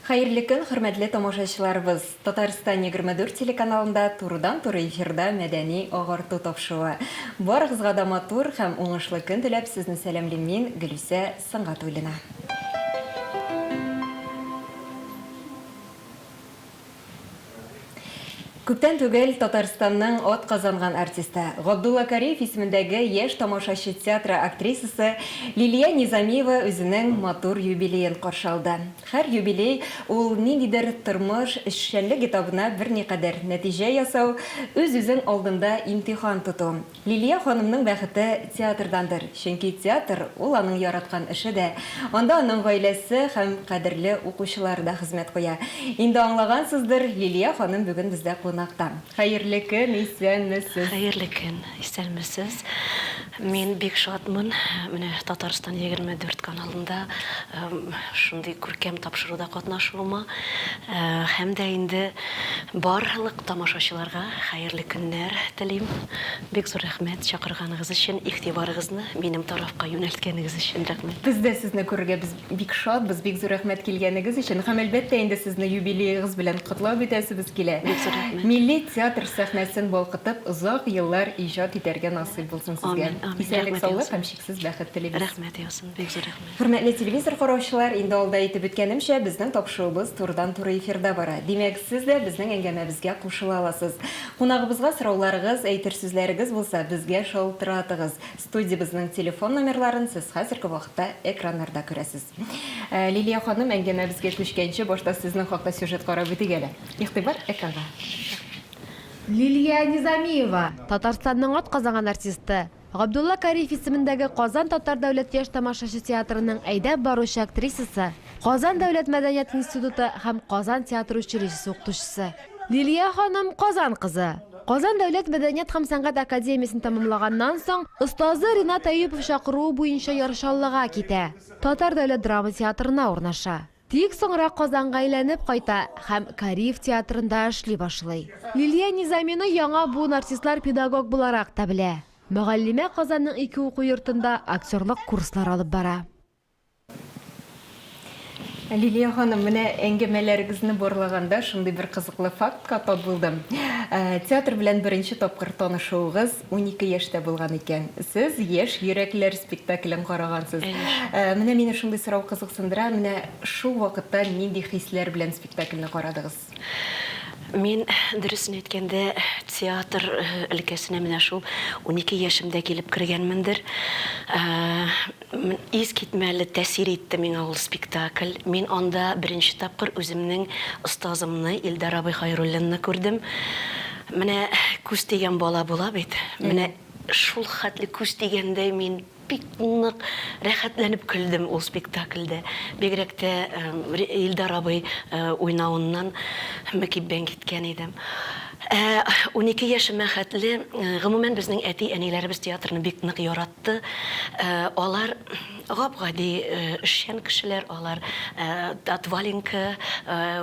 Hayırlı gün, hürmetli tomoshachilarimiz. Tataristan 24 телеканалында турыдан-туры эфирда мәдәни агарту тапшыруы. Барыгызга да матур һәм уңышлы көн теләп сезне сәламлыйм мин, Гөлүсә Сыңгатуллина. Күптән түгел Татарстанның от казанган артисты Габдулла Кариев исемендәге яшь тамашачы театры актрисасы Лилия Низамиева үзенең матур юбилеен каршы алды. Һәр юбилей ул ниндидер тормыш эшчәнлек этабына берникадәр нәтиҗә ясау, үз-үзен алдында имтихан тоту. Лилия ханымның бәхете театрдандыр. Чөнки театр ул аның яраткан эше дә. Анда аның гаиләсе һәм кадерле укучылары да хезмәт куя. Инде аңлагансыздыр, Лилия ханым бүген бездә Hayırlı gün, исәнмесез. Hayırlı gün, исәнмесез. Мен бик шатмын. Менә Татарстан 24 каналында шундый күркәм тапшыруда катнашуыма һәм дә инде барлык тамашачыларга хайырлы көннәр телим. Бик зур рәхмәт чакырганыгыз өчен, игътибарыгызны минем тарафка юнәлткәнегез өчен рәхмәт. Без дә сезне күрергә бик шатбыз, бик зур рәхмәт килгәнегез өчен. Һәм әлбәттә инде сезне юбилеегыз белән котлап үтәсебез килә. Бик зур рәхмәт. Милли театр сәхнәсен балкытып, озак еллар иҗат итәргә насыйп булсын сезгә. Исәнлек, саулык һәм шиксез бәхет телибез. Рәхмәт ясын, бик зур рәхмәт. Хөрмәтле телевизор караучылар, инде алда әйтеп үткәнемчә, безнең тапшыруыбыз турыдан-туры эфирда бара. Димәк, сез дә безнең әңгәмәбезгә кушыла аласыз. Кунагыбызга сорауларыгыз, әйтер сүзләрегез булса, безгә шалтыратыгыз. Студиябызның телефон номерларын сез хәзерге вакытта экраннарда күрәсез. Лилия ханым, әңгәмәбезгә күчкәнче, башта сезнең хакта сюжет карап үтик әле. Игътибар экранга. Лилия Низамиева, Татарстанның от казанган артисты. Габдулла Кариев исемендәге Казан Татар дәүләт яшь тамашачы театрының әйдәп баручы актрисасы, Казан дәүләт мәдәният институты һәм Казан театр училищесы укытучысы. Лилия ханым Казан кызы. Казан дәүләт мәдәният һәм сәнгать академиясын тәмамлаганнан соң, остазы Ринат Әюпов чакыруы буенча ярышаллыга китә. Татар дәүләт драма театрына урнаша. Тик соңра Казанга әйләнеп кайта һәм Кариев театрында эшли башлый. Лилия Низамины яңа буын артистлар педагог буларак та белә. Мөгаллимә Казанның 2 уку йортында актерлык курслар алып бара. Лилия ханым, менә әңгәмәләрегезне борлаганда шундый бер кызыклы фактка тап булдым. Театр белән беренче тапкыр танышуыгыз 12 яшьтә булган икән. Сез яшь йөрәкләр спектаклен карагансыз. Менә мине шундый сорау кызыксындыра, менә шул вакытта нинди хисләр белән спектакльне карадыгыз? Мин дөресен әйткәндә театр өлкәсенә менә шул 12 яшемдә килеп кергәнмендер. Ис китмәле тәэсир итте миңа ул спектакль. Мин анда беренче тапкыр үземнең остазымны Илдар абый Хайруллинны күрдем. Менә күз тигән бала була бит. Менә шул хәтле күз тигәндә мин бик нык рәхәтләнеп көлдем ул спектакльдә. Бигрәк тә Илдар абый уйнавыннан мөкиббән киткән идем. 12 яшемә хәтле, гомумән безнең әти-әниләребез театрны бик нык яратты. Алар гап-гади эшчән кешеләр, алар Татваленко,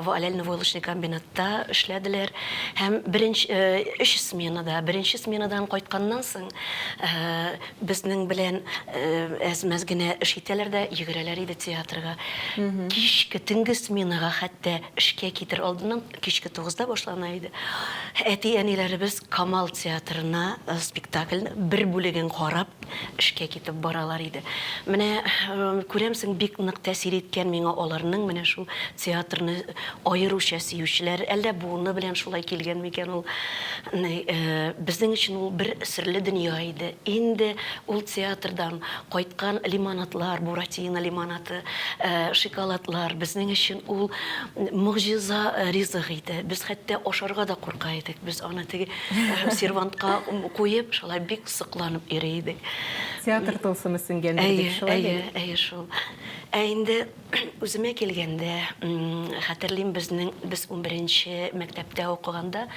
Валяльный войлочный комбинатта эшләделәр. Һәм беренче сменадан кайтканнан соң безнең белән әз-мәз генә эш итәләр дә йөгерәләр иде театрга. Кичке төнге сменага хәтта эшкә китер алдыннан кичке 9-да башлана иде. Әти-әниләребез Камал театрына спектакльне бер бүлеген карап эшкә китеп баралар иде. Менә күрәмсең, бик нык тәэсир иткән миңа аларның менә шул театрны аеруча сөючеләр. Әллә буыны белән шулай килгән микән ул? Безнең өчен ул бер серле дөнья иде. Инде ул театрдан кайткан лимонатлар, Буратино лимонаты, шоколадлар безнең өчен ул мугҗиза ризык иде. Без хәтта ашарга да курка идек. Без аны теге сервантка куеп, шулай бик сыкланып йөри идек. Театр тылсымы сеңгәндер дип шулай. Әйе, шул. Инде үземә килгәндә, хәтерлим, без 11-нче мәктәптә укыганда,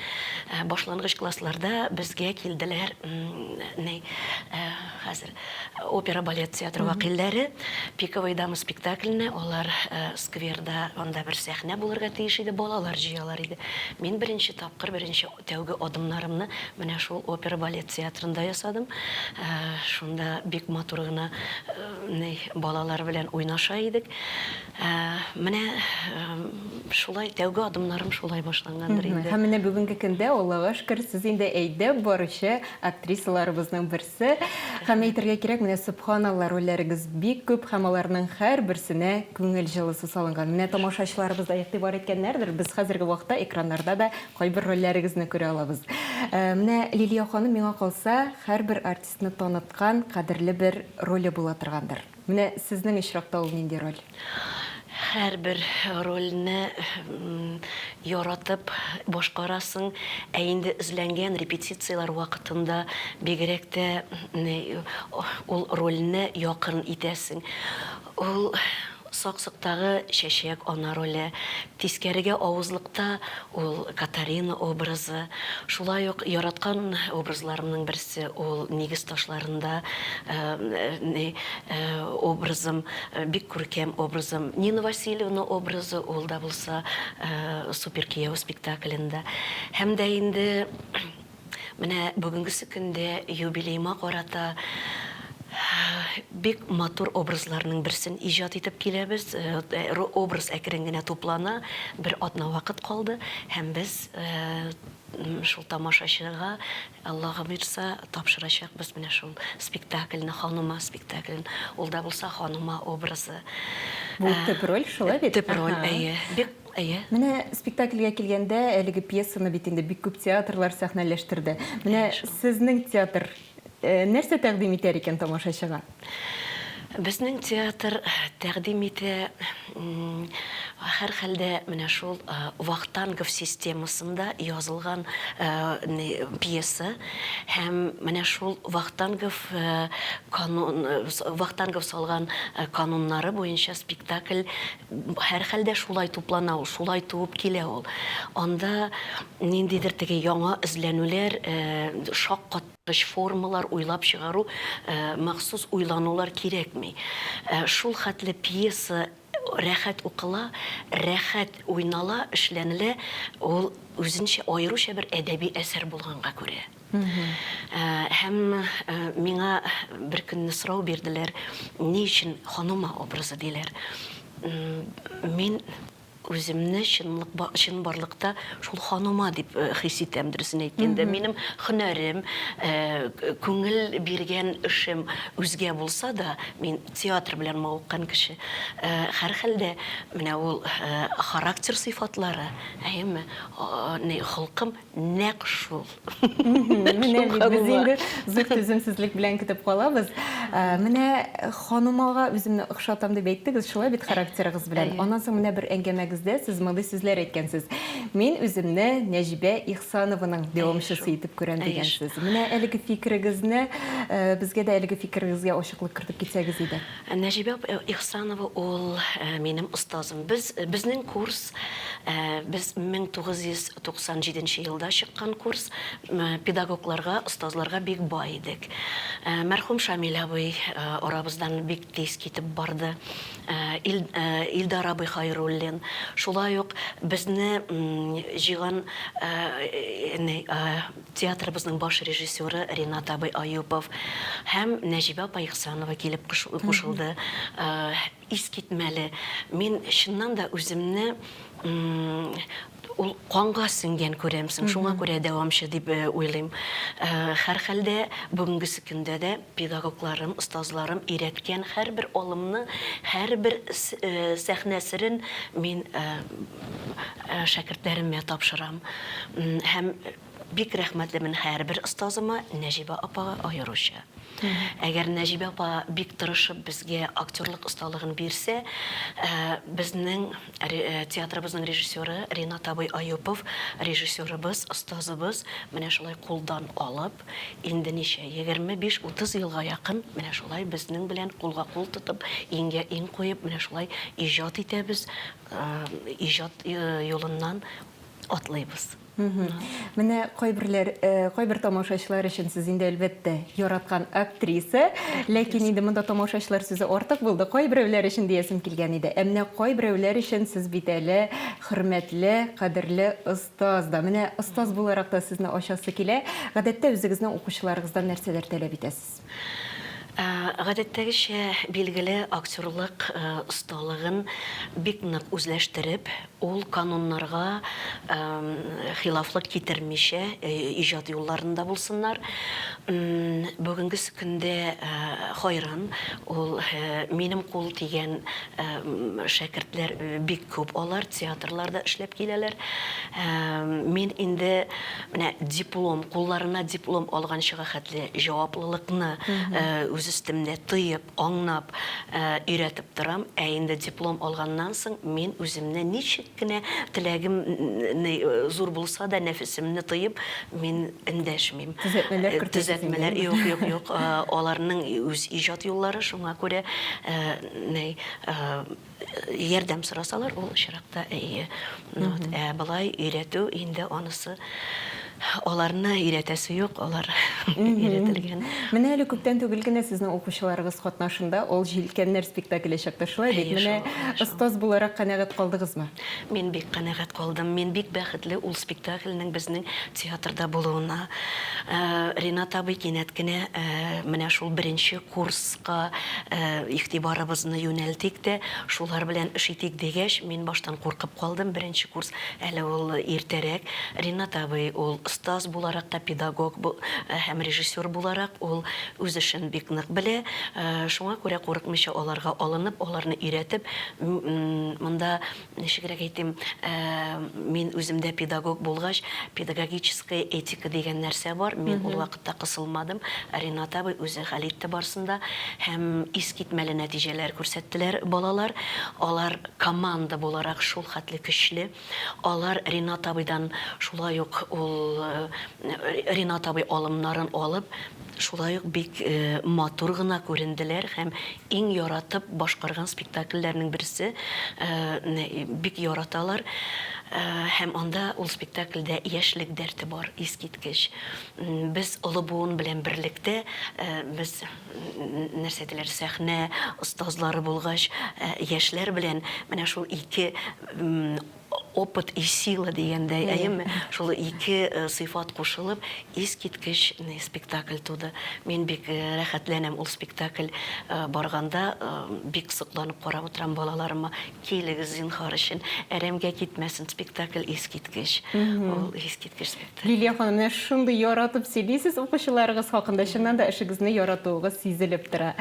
башлангыч классларда безгә килделәр, хәзер опера балет театры вакилләре, Пиковая дама спектакленә, алар скверда, анда бер сәхнә булырга тиеш иде, балалар җыялар иде. Мин беренче тапкыр, беренче тәүге адымнарымны менә шул опера балет театрында ясадым. Шунда бик матур гына балалар белән уйнаша идек. Менә шулай тәүге адымнарым шулай башлангандыр инде. Һәм менә бүгенге көндә Аллага шөкер, сез инде әйдәп баручы актрисаларыбызның берсе. Һәм әйтергә кирәк, менә субханалла рольләрегез бик күп һәм аларның һәрберсенә күңел җылысы салынган. Менә тамашачыларыбыз да игътибар иткәннәрдер. Без хәзерге вакытта экраннарда да кайбер рольләрегезне күрә алабыз. Менә Лилия ханым, миңа калса, һәрбер артистны таныткан кадерле бер роле була торгандыр. Менә сезнең очракта ул нинди роль? Һәрбер рольне яратып башкарасың, ә инде эзләнгән репетициялар вакытында бигрәк тә ул рольне якын итәсең. Ул Саксыктагы чәчәк ана роле, тискәрегә авызлыкта ул Катарина образы, шулай ук яраткан образларымның берсе ул нигез ташларында образым, бик күркәм образым, Нина Васильевна образы ул да булса супер кияү спектаклендә. Һәм дә инде менә бүгенгесе көндә юбилейма карата бик матур образларның берсен иҗат итеп киләбез. Образ әкрен генә туплана, бер атна вакыт калды һәм без шул тамашачыга Аллаһы бирсә тапшырачакбыз менә шул спектакльне, ханыма спектаклен. Ул да булса ханыма образы. Бу төп роль шулай бит? Төп роль, бик Менә спектакльгә килгәндә, әлеге пьесаны бит инде бик күп театрлар сәхнәләштерде. Менә сезнең театр нәрсә тәкъдим итәр икән тамашачыга? Безнең театр тәкъдим итә һәр хәлдә менә шул Вахтангов системасында язылган пьеса һәм менә шул Вахтангов салган кануннары буенча спектакль һәр хәлдә шулай туплана, шулай туып килә ул. Анда ниндидер теге яңа эзләнүләр, шаккатыш формалар уйлап чыгару, махсус уйланулар кирәкми. Шул хәтле пьеса рәхәт укыла, рәхәт уйнала, эшләнелә, ул үзенчә аеруча бер әдәби әсәр булганга күрә. Һәм миңа бер көнне сорау бирделәр, ни өчен ханыма образы диләр. Мин үземне чынбарлыкта шул ханыма дип хис итәм, дөресен әйткәндә. Минем һөнәрем, күңел биргән эшем үзгә булса да, мин театр белән мавыккан кеше. Һәр хәлдә менә ул характер сыйфатлары, әйеме, холкым нәкъ шул. Менә без инде зур түземсезлек белән көтеп калабыз. Менә ханымага үземне охшатам дип әйттегез, шулай бит характерыгыз белән. Аннан соң менә бер әңгәмәгездә сез мондый сүзләр әйткәнсез. Мин үземне Нәҗибә Ихсанованың дәвамчысы итеп күрәм дигәнсез. Менә әлеге фикерегезне, безгә дә әлеге фикерегезгә ачыклык кертеп китсәгез иде. Нәҗибә Ихсанова ул минем остазым. Безнең курс, без 1997 елда чыккан курс, педагогларга, остазларга бик бай идек. Мәрхүм Шамил абый арабыздан бик тиз китеп барды. Илдар абый Хайруллин. Шулай ук безне җыган театрыбызның баш режиссеры Ринат абый Аюпов һәм Нәҗибә апа Ихсанова килеп кушылды. Искитмәле. Мин чыннан да үземне ул канга сеңгән күрәмсең, шуңа күрә дәвамчы дип уйлыйм. Һәр хәлдә бүгенгесе көндә дә педагогларым, остазларым өйрәткән һәрбер алымны, һәрбер сәхнәсен мин шәкертләремә тапшырам. Һәм бик рәхмәтлемен һәрбер остазыма, Нәҗибә апага аеруча. Әгәр Нәҗибә апа бик тырышып безгә актерлык осталыгын бирсә, безнең театрыбызның режиссеры Ринат абый Аюпов, режиссерыбыз, остазыбыз менә шулай кулдан алып, инде ничә 25-30 елга якын менә шулай безнең белән кулга-кул тотып, иңгә иң куеп, менә шулай иҗат итәбез, иҗат юлыннан атлыйбыз. Менә кайбер тамашачылар өчен сез инде әлбәттә яраткан актриса, ләкин инде монда тамашачылар сүзе артык булды. Кайберәүләр өчен диясем килгән иде. Менә кайберәүләр өчен сез бит әле хөрмәтле, кадерле остаз да. Менә остаз буларак та сезне ачасы килә. Гадәттә үзегезнең укучыларыгыздан нәрсәләр таләп итәсез? Гадәттәгечә билгеле актерлык осталыгын бик нык үзләштереп, ул кануннарга хилафлык китермичә иҗат юлларында булсыннар. Бүгенге көндә хайран, ул минем кул тигән шәкертләр бик күп, алар театрларда эшләп киләләр. Мин инде менә диплом, кулларына диплом алганчыга хәтле җаваплылыкны үз өстемдә тыйып, аңнап, өйрәтеп торам. Ә инде диплом алганнан соң мин үземне ничек кенә теләгем зур булса да нәфесемне тыйып, мин эндәшмим. Төзәтмәләр юк. Аларның үз иҗат юллары, шуңа күрә ярдәм сорасалар, ул чиракта былай өйрәтү инде анысы аларны өйрәтәсе юк, алар өйрәтелгән. Менә әле күптән түгел генә сезнең укучыларыгыз катнашында ул җилкәннәр спектакле чыкты, шулай бит. Менә остаз буларак канәгать калдыгызмы? Мин бик канәгать калдым. Мин бик бәхетле ул спектакльнең безнең театрда булуына. Ринат абый кинәт кенә менә шул беренче курска игътибарыбызны юнәлтик дә, шулар белән эш итик дигәч, мин баштан куркып калдым. Беренче курс әле ул иртәрәк. Ринат абый ул остаз буларак та, педагог һәм режиссер буларак ул үз эшен бик нык белә. Шуңа күрә курыкмыйча аларга алынып, аларны өйрәтеп, монда ничегрәк әйтим, мин үземдә педагог булгач, педагогическая этика дигән нәрсә бар. Мин ул вакытта кысылмадым. Ринат абый үзе хәл итте барсында һәм искитмәле нәтиҗәләр күрсәттеләр балалар. Алар команда буларак шул хәтле көчле. Алар Ринат абыйдан шулай ук ул Ринат абый алымнарын алып, шулай ук бик матур гына күренделәр һәм иң яратып башкарган спектакльләрнең берсе, бик яраталар. Һәм анда ул спектакльдә яшьлек дәрте бар, искиткеч. Без олы буын белән берлектә, без нәрсәделәр сәхнә остазлары булгач, яшьләр белән менә шул ике опыт и сила дигәндәй, шул ике сыйфат кушылып, искиткеч спектакль туды. Мин бик рәхәтләнәм ул спектакль барганда, бик сыкланып карап утырам балаларыма. Килегез зинһар өчен, әрәмгә китмәсен, спектакль искиткеч. Ул искиткеч спектакль. Лилия ханым, менә шундый яратып сөйлисез укучыларыгыз хакында, чыннан да эшегезне яратуыгыз сизелеп тора.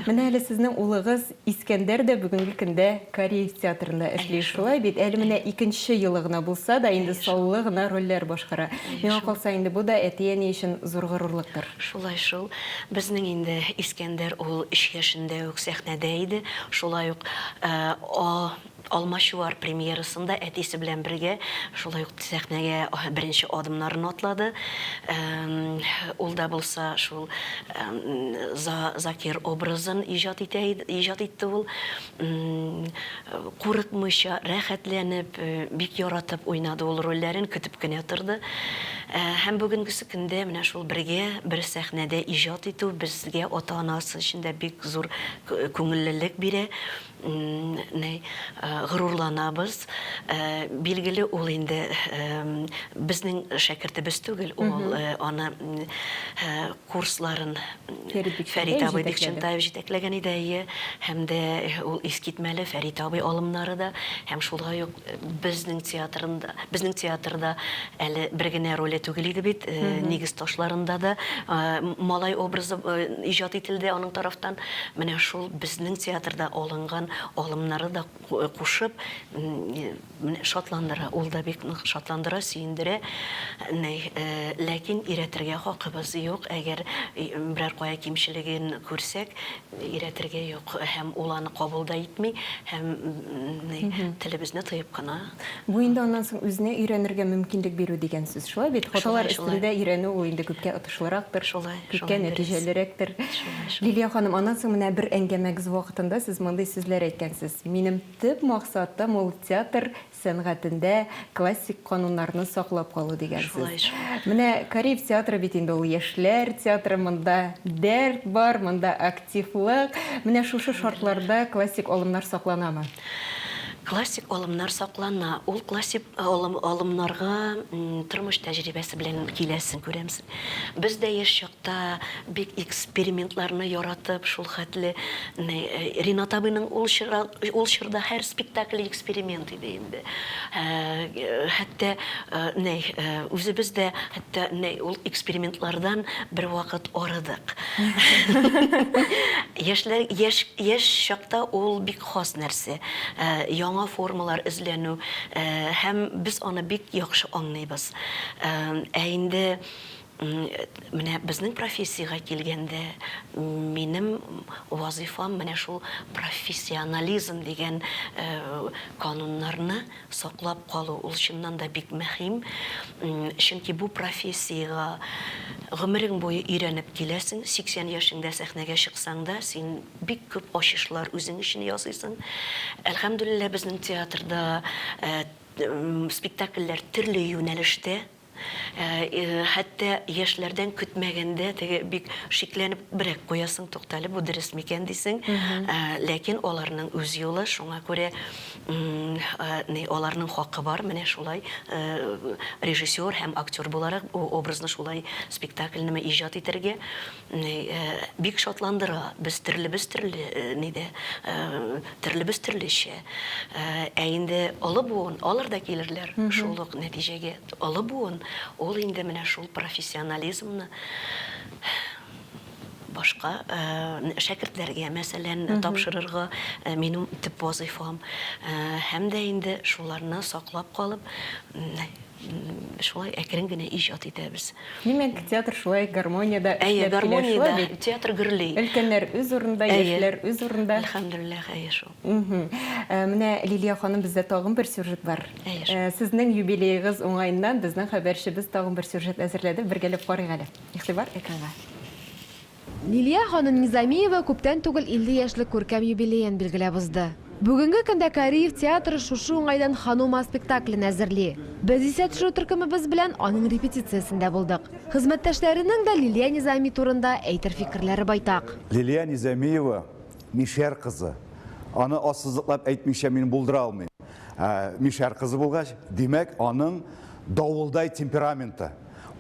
Менә әле сезнең улыгыз Искәндәр дә бүгенге көндә Корея театрында эшли, шулай бит. Әле менә икенче елы гына булса да, инде саллы гына рольләр башкара. Миңа калса инде бу да әти-әни өчен зур горурлыктыр. Шулай шул. Безнең инде Искәндәр ул 3 яшендә үк сәхнәдә иде. Шулай ук Алмачуар премьерасында әтисе белән бергә шулай ук сәхнәгә беренче адымнарын атлады. Ул да булса шул Закир образын иҗат итте ул. Курыкмыйча, рәхәтләнеп, бик яратып уйнады ул рольләрен, көтеп кенә торды. Һәм бүгенге көндә менә шул бергә бер сәхнәдә иҗат итү безгә ата-анасы өчен дә бик зур күңеллелек бирә. Горурланабыз. Билгеле ул инде безнең шәкертебез түгел, ул аны курсларын Фәрит абый Бекчәнтаев җитәкләгән иде, һәм дә ул искитмәле Фәрит абый алымнары да, һәм шулай ук безнең театрда әле бер генә роль түгел иде бит, нигез ташларында да малай образы иҗат ителде аның тарафтан. Менә шул безнең театрда алынган алымнары да кушып шатландыра, ул да бик шатландыра, сөендерә. Ләкин өйрәтергә хакыбыз юк. Әгәр берәр кая кимчелеген күрсәк, өйрәтергә юк. Һәм ул аны кабул да итми, һәм телебезне тыеп кына. Бу инде аннан соң үзенә өйрәнергә мөмкинлек бирү дигән сүз. Шулай бит, хаталар өстендә өйрәнү ул инде күпкә отышлырактыр, күпкә нәтиҗәлерәктер. Лилия ханым, аннан соң менә бер әңгәмәгез вакытында сез мондый сүзләр әйткәнсез. Минем төп максатым ул театр сәнгатендә классик кануннарны саклап калу дигәнсез. Менә Корея театры бит инде ул яшьләр театры, монда дәрт бар, монда активлык. Менә шушы шартларда классик алымнар сакланамы? Классик алымнар саклана. Ул классик алымнарга тормыш тәҗрибәсе белән киләсен күрәмсез. Без дә яшь чакта бик экспериментларны яратып, шул хәтле Ринат абыйның ул чорда һәр спектакль эксперимент иде инде. Хәтта үзебез дә хәтта ул экспериментлардан бер вакыт арыдык. Яшь чакта ул бик хас нәрсә. Яңа формалар эзләнү һәм без аны бик яхшы аңлыйбыз. Инде менә безнең профессиягә килгәндә минем вазифам менә шул профессионализм дигән кануннарны саклап калу ул чыннан да бик мөһим. Чөнки бу профессиягә гомерең буе өйрәнеп киләсең. 80 яшеңдә сәхнәгә чыксаң да син бик күп ачышлар үзең өчен ясыйсың. Әлхәмдүлилләh безнең театрда спектакльләр төрле юнәлештә. Хәтта яшьләрдән көтмәгәндә теге бик шикләнеп берәк куясың, туктале, бу дөрес микән дисең. Ләкин аларның үз юлы, шуңа күрә аларның хакы бар. Менә шулай режиссер һәм актер буларак образны шулай спектакльне иҗат итәргә бик шатландыра. Без төрлечә. Инде олы буын, алар да килерләр шул ук нәтиҗәгә. Олы буын ул инде менә шул профессионализмны башка шәкертләргә мәсәлән тапшырырга минем төп вазифам. Һәм дә инде шуларны саклап калып шулай әкрен генә иҗат итәбез. Димәк, театр шулай гармониядә гармониядә театр гөрли. Өлкәннәр үз урында, яшьләр үз урында. Әлхәмдүлилләh, шул. Менә Лилия ханым, бездә тагын бер сюжет бар. Сезнең юбилейгыз уңайыннан безнең хәбәрчебез тагын бер сюжет әзерләде. Бергәләп карыйк әле. Игътибар экранга. Лилия ханым Низамиева күптән түгел 50 яшьлек күркәм юбилеен билгеләп узды. Бүгенге көндә Кариев театры шушы уңайдан Ханума спектаклен әзерли. Без исә төшерү төркемебез белән аның репетициясендә булдык. Хезмәттәшләренең дә Лилия Низами турында әйтер фикерләре байтак. Лилия Низамиева Мишәр кызы. Аны ассызлыклап әйтмичә мин булдыра алмыйм. Мишәр кызы булгач, димәк, аның давылдай темпераменты.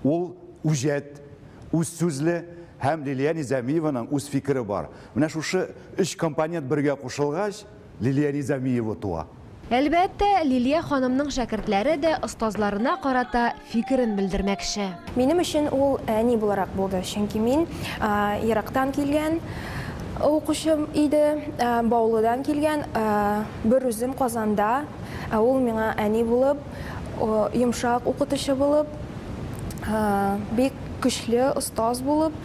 Ул үҗәт, үз сүзле һәм Лилия Низамиеваның үз фикере бар. Менә шушы 3 компонент бергә кушылгач, Лилия Низамиева туа. Әлбәттә, Лилия ханымның шәкертләре дә остазларына карата фикерен белдермәкче. Минем өчен ул әни буларак булды, чөнки мин Ирактан килгән укучым иде, Баулыдан килгән, бер үзем Казанда, ул миңа әни булып, йомшак укытучы булып, бик көчле остаз булып,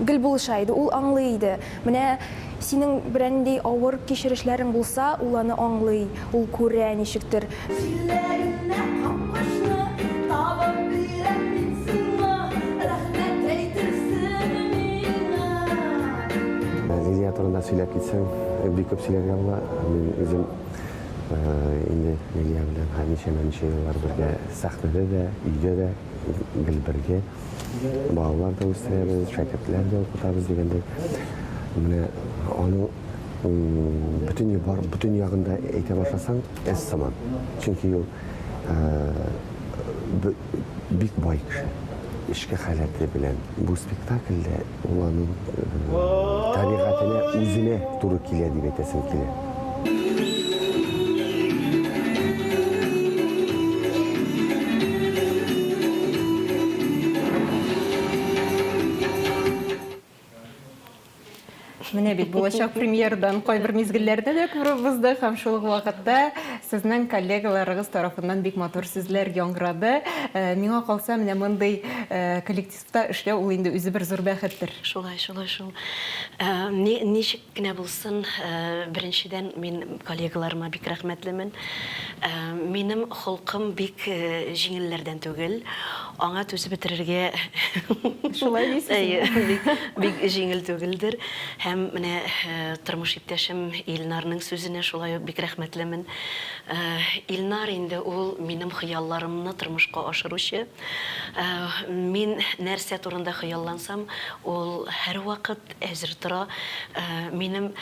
гел булыша иде, ул аңлый иде. Менә синең берәндәй авыр кичерешләрең булса, ул аны аңлый, ул күрә ничектер. Лилия турында сөйләп китсәң, бик күп сөйләргә була. Мин үзем инде Лилия белән һәмишә еллар бергә сәхнәдә дә, өйдә дә гел бергә. Балалар да үстерәбез, шәкертләр дә укытабыз дигәндәй. Менә аның бүтән ягында әйтә башласаң, әз сыман. Чөнки ул бик бай кеше. Эшкә халәте белән бу спектакльдә ул аның табигатенә, үзенә туры килә дип әйтәсем килә. Менә бит булачак премьердан кайбер мизгелләрдә дә күреп уздык һәм шул вакытта сезнең коллегаларыгыз тарафыннан бик матур сүзләр яңгырады. Миңа калса, менә мондый коллективта эшләү ул инде үзе бер зур бәхеттер. Шулай. Ничек кенә булсын, беренчедән мин коллегаларыма бик рәхмәтлемен. Минем холкым бик җиңелләрдән түгел. Аңа түзеп бетерергә Шулай дисез. бик җиңел түгелдер. Һәм менә менә тормыш иптәшем Илнарның сүзенә шулай ук бик рәхмәтлемен. Илнар инде ул минем хыялларымны тормышка ашыручы. Мин нәрсә турында хыяллансам, ул һәр вакыт әзер тора. Минем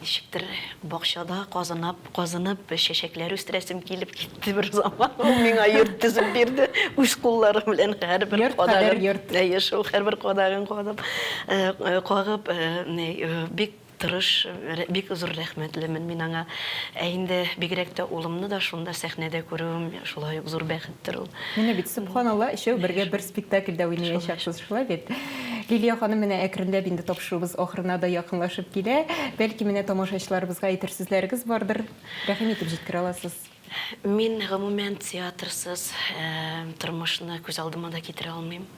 ничектер бакчада казынып чәчәкләр үстерәсем килеп китте бер заман. Ул миңа йорт төзеп бирде. Үз куллары белән һәрбер Йорт кадәр йорт. Шул һәрбер кадагын кагып, бик тырыш, бик зур рәхмәтлемен мин аңа. Инде бигрәк тә улымны да шунда сәхнәдә күрүем шулай ук зур бәхеттер ул. Менә бит субханалла, ишәү бергә бер спектакльдә уйнаячаксыз шулай бит. Лилия ханым менә әкренләп инде тапшыруыбыз ахырына да якынлашып килә. Бәлки менә тамашачыларыбызга әйтер сүзләрегез бардыр. Рәхим итеп җиткерә аласыз. Мин гомумән театрсыз тормышны күз алдыма да китерә алмыйм.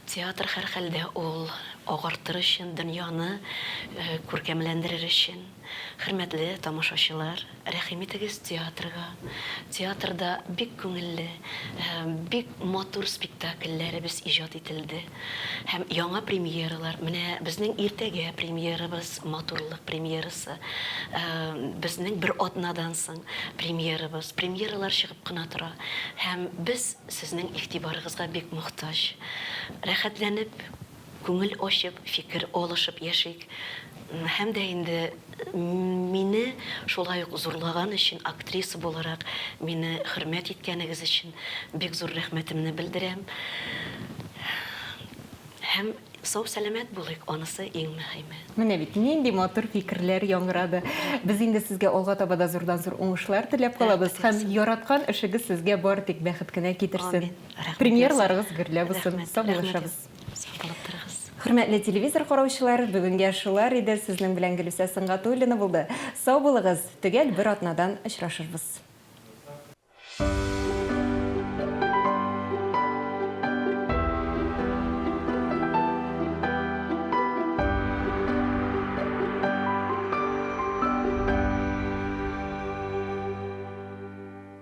Театр һәр хәлдә ул агартыр өчен, дөньяны күркәмләндерер өчен. Хөрмәтле тамашачылар, рәхим итегез театрга. Театрда бик күңелле, бик матур спектакльләребез иҗат ителде. Һәм яңа премьералар, менә безнең иртәгә премьерабыз, матурлык премьерасы. Безнең бер атнадан соң премьерабыз, премьералар чыгып кына тора. Һәм без сезнең игътибарыгызга бик мохтаҗ. Рәхәтләнеп, күңел ачып, фикер алышып яшик. Һәм дә инде мине шулай ук зурлаган өчен, актриса буларак мине хөрмәт иткәнегез өчен бик зур рәхмәтемне белдерәм. Һәм сау-сәламәт булыйк, анысы иң мөһиме. Менә бит нинди матур фикерләр яңгырады. Без инде сезгә алга таба да зурдан-зур уңышлар теләп калабыз һәм яраткан эшегез сезгә бар тик бәхет кенә китерсен. Премьерларыгыз гөрлә булсын. Саулашабыз. Хөрмәтле телевизор караучылар, бүгенгә шулар иде. Сезнең белән Гөлүсә Сыңгатуллина булды. Сау булыгыз, төгәл бер атнадан очрашырбыз.